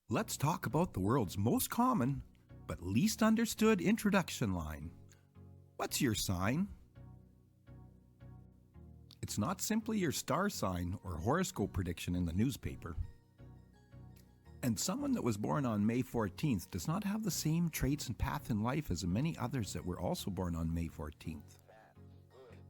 Let's talk about the world's most common but least understood introduction line. What's your sign? It's not simply your star sign or horoscope prediction in the newspaper. And someone that was born on May 14th does not have the same traits and path in life as many others that were also born on May 14th.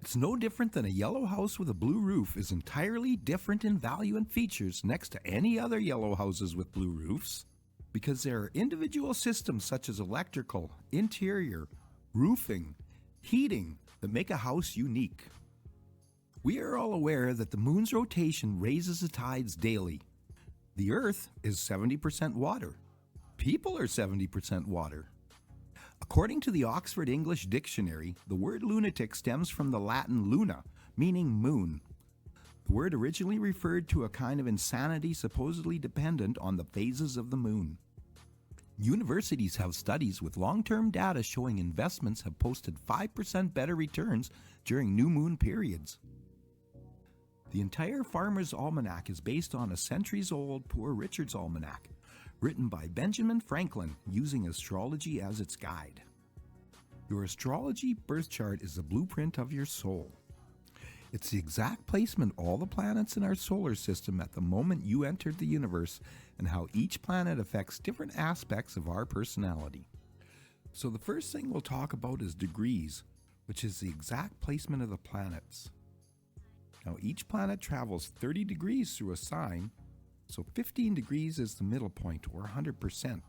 It's no different than a yellow house with a blue roof is entirely different in value and features next to any other yellow houses with blue roofs, because there are individual systems such as electrical, interior, roofing, heating that make a house unique. We are all aware that the moon's rotation raises the tides daily. The earth is 70% water. People are 70% water. According to the Oxford English Dictionary, the word lunatic stems from the Latin luna, meaning moon. The word originally referred to a kind of insanity supposedly dependent on the phases of the moon. Universities have studies with long-term data showing investments have posted 5% better returns during new moon periods. The entire Farmer's Almanac is based on a centuries-old Poor Richard's Almanac, written by Benjamin Franklin using astrology as its guide. Your astrology birth chart is the blueprint of your soul. It's the exact placement of all the planets in our solar system at the moment you entered the universe and how each planet affects different aspects of our personality. So the first thing we'll talk about is degrees, which is the exact placement of the planets. Now each planet travels 30 degrees through a sign, so 15 degrees is the middle point, or 100%.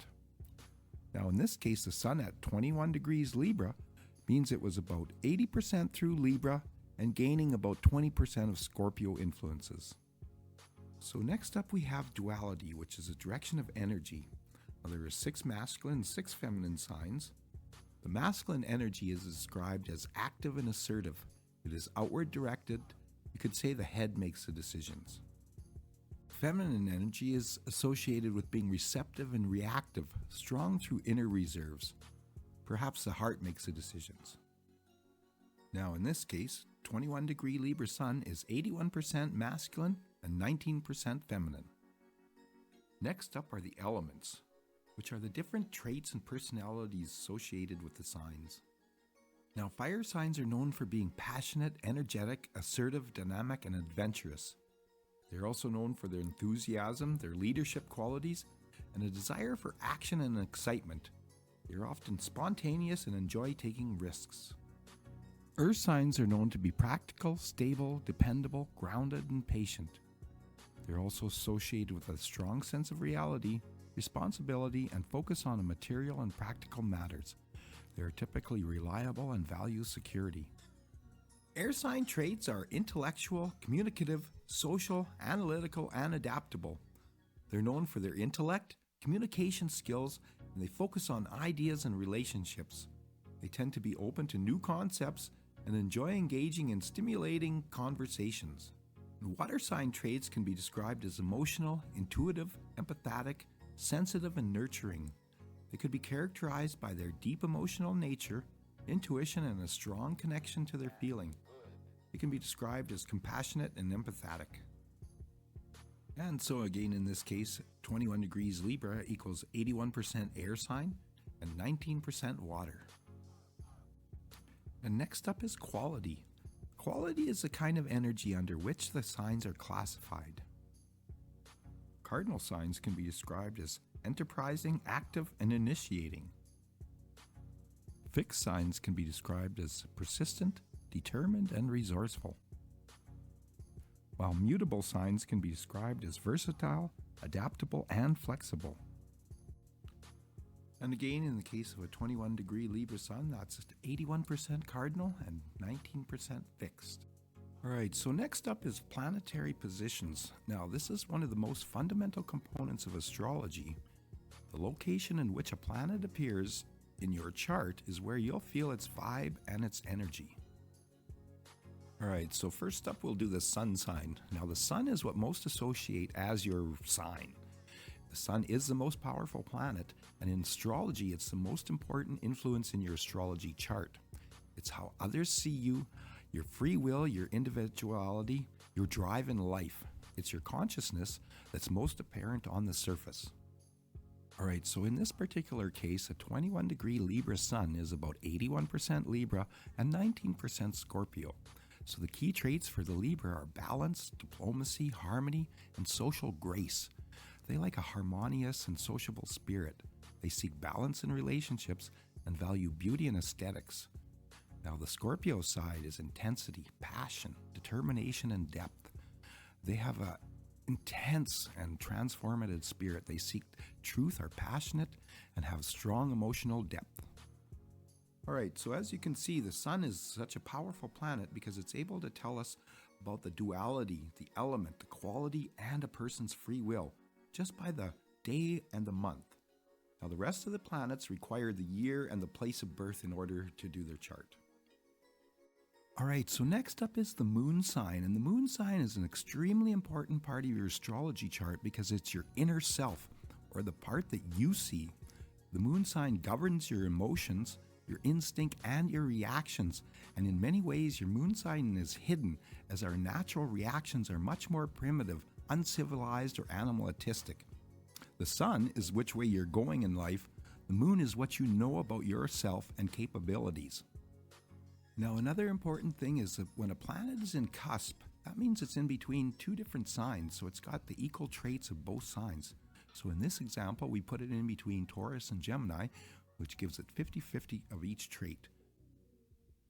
Now in this case, the Sun at 21 degrees Libra means it was about 80% through Libra and gaining about 20% of Scorpio influences. So next up we have duality, which is a direction of energy. Now there are 6 masculine and 6 feminine signs. The masculine energy is described as active and assertive. It is outward directed. You could say the head makes the decisions. Feminine energy is associated with being receptive and reactive, strong through inner reserves. Perhaps the heart makes the decisions. Now in this case, 21 degree Libra Sun is 81% masculine and 19% feminine. Next up are the elements, which are the different traits and personalities associated with the signs. Now, fire signs are known for being passionate, energetic, assertive, dynamic, and adventurous. They're also known for their enthusiasm, their leadership qualities, and a desire for action and excitement. They're often spontaneous and enjoy taking risks. Earth signs are known to be practical, stable, dependable, grounded, and patient. They're also associated with a strong sense of reality, responsibility, and focus on material and practical matters. They are typically reliable and value security. Air sign traits are intellectual, communicative, social, analytical, and adaptable. They're known for their intellect, communication skills, and they focus on ideas and relationships. They tend to be open to new concepts and enjoy engaging in stimulating conversations. And water sign traits can be described as emotional, intuitive, empathetic, sensitive, and nurturing. They could be characterized by their deep emotional nature, intuition, and a strong connection to their feeling. They can be described as compassionate and empathetic. And so again, in this case, 21 degrees Libra equals 81% air sign and 19% water. And next up is quality. Quality is the kind of energy under which the signs are classified. Cardinal signs can be described as enterprising, active, and initiating. Fixed signs can be described as persistent, determined, and resourceful. While mutable signs can be described as versatile, adaptable, and flexible. And again, in the case of a 21 degree Libra Sun, that's 81% cardinal and 19% fixed. Alright, so next up is planetary positions. Now, this is one of the most fundamental components of astrology. The location in which a planet appears in your chart is where you'll feel its vibe and its energy. Alright, so first up we'll do the sun sign. Now the sun is what most associate as your sign. The sun is the most powerful planet, and in astrology it's the most important influence in your astrology chart. It's how others see you, your free will, your individuality, your drive in life. It's your consciousness that's most apparent on the surface. All right, so in this particular case, a 21 degree Libra sun is about 81% Libra and 19% Scorpio. So the key traits for the Libra are balance, diplomacy, harmony, and social grace. They like a harmonious and sociable spirit. They seek balance in relationships and value beauty and aesthetics. Now, the Scorpio side is intensity, passion, determination, and depth. They have a intense and transformative spirit. They seek truth, are passionate, and have strong emotional depth. All right, so as you can see, the sun is such a powerful planet because it's able to tell us about the duality, the element, the quality, and a person's free will just by the day and the month. Now, the rest of the planets require the year and the place of birth in order to do their chart. All right, so next up is the moon sign. And the moon sign is an extremely important part of your astrology chart because it's your inner self, or the part that you see. The moon sign governs your emotions, your instinct, and your reactions. And in many ways, your moon sign is hidden as our natural reactions are much more primitive, uncivilized, or animalistic. The sun is which way you're going in life. The moon is what you know about yourself and capabilities. Now, another important thing is that when a planet is in cusp, that means it's in between two different signs, so it's got the equal traits of both signs. So in this example, we put it in between Taurus and Gemini, which gives it 50-50 of each trait.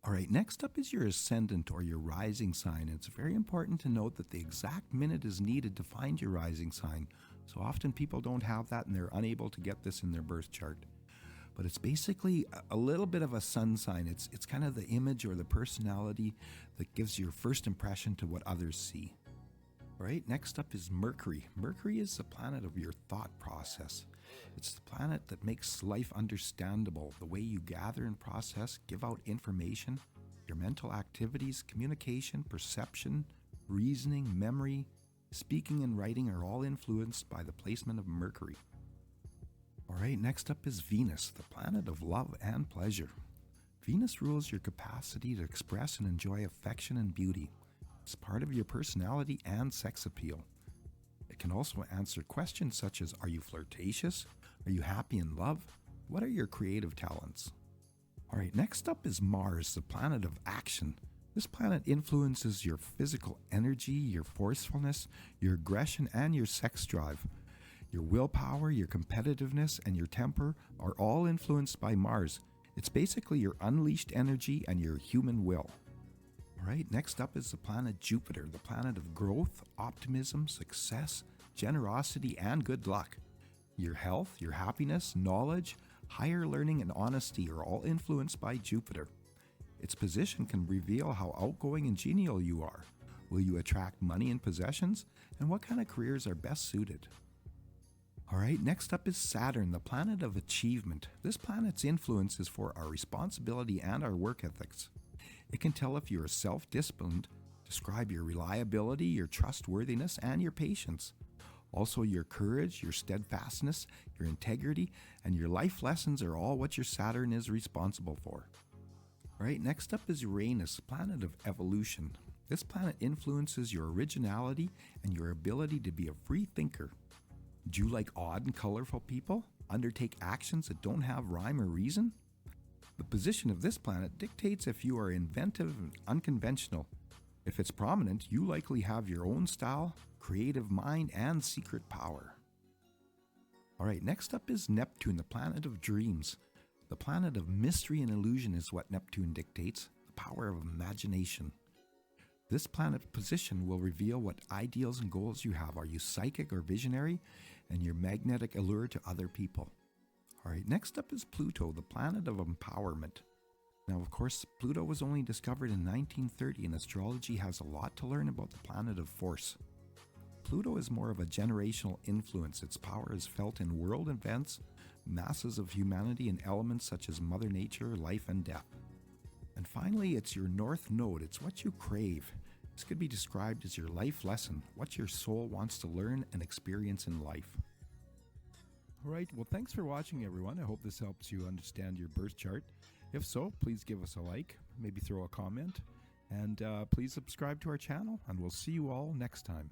All right, next up is your ascendant or your rising sign. It's very important to note that the exact minute is needed to find your rising sign. So often people don't have that and they're unable to get this in their birth chart. But it's basically a little bit of a sun sign. It's kind of the image or the personality that gives your first impression to what others see. All right, next up is Mercury. Mercury is the planet of your thought process. It's the planet that makes life understandable, the way you gather and process, give out information, your mental activities, communication, perception, reasoning, memory, speaking and writing are all influenced by the placement of Mercury. All right, next up is Venus, the planet of love and pleasure. Venus rules your capacity to express and enjoy affection and beauty. It's part of your personality and sex appeal. It can also answer questions such as, are you flirtatious? Are you happy in love? What are your creative talents? All right, next up is Mars, the planet of action. This planet influences your physical energy, your forcefulness, your aggression, and your sex drive. Your willpower, your competitiveness, and your temper are all influenced by Mars. It's basically your unleashed energy and your human will. All right, next up is the planet Jupiter, the planet of growth, optimism, success, generosity, and good luck. Your health, your happiness, knowledge, higher learning, and honesty are all influenced by Jupiter. Its position can reveal how outgoing and genial you are. Will you attract money and possessions? And what kind of careers are best suited? All right, next up is Saturn, the planet of achievement. This planet's influence is for our responsibility and our work ethics. It can tell if you are self-disciplined, describe your reliability, your trustworthiness, and your patience. Also, your courage, your steadfastness, your integrity, and your life lessons are all what your Saturn is responsible for. All right, next up is Uranus, planet of evolution. This planet influences your originality and your ability to be a free thinker. Do you like odd and colorful people? Undertake actions that don't have rhyme or reason? The position of this planet dictates if you are inventive and unconventional. If it's prominent, you likely have your own style, creative mind, and secret power. All right, next up is Neptune, the planet of dreams. The planet of mystery and illusion is what Neptune dictates, the power of imagination. This planet's position will reveal what ideals and goals you have. Are you psychic or visionary? And your magnetic allure to other people. All right, next up is Pluto, the planet of empowerment. Now, of course, Pluto was only discovered in 1930, and astrology has a lot to learn about the planet of force. Pluto is more of a generational influence. Its power is felt in world events, masses of humanity, and elements such as Mother Nature, life, and death. And finally, it's your North Node. It's what you crave. This could be described as your life lesson, what your soul wants to learn and experience in life. All right, well, thanks for watching, everyone. I hope this helps you understand your birth chart. If so, please give us a like, maybe throw a comment, and please subscribe to our channel, and we'll see you all next time.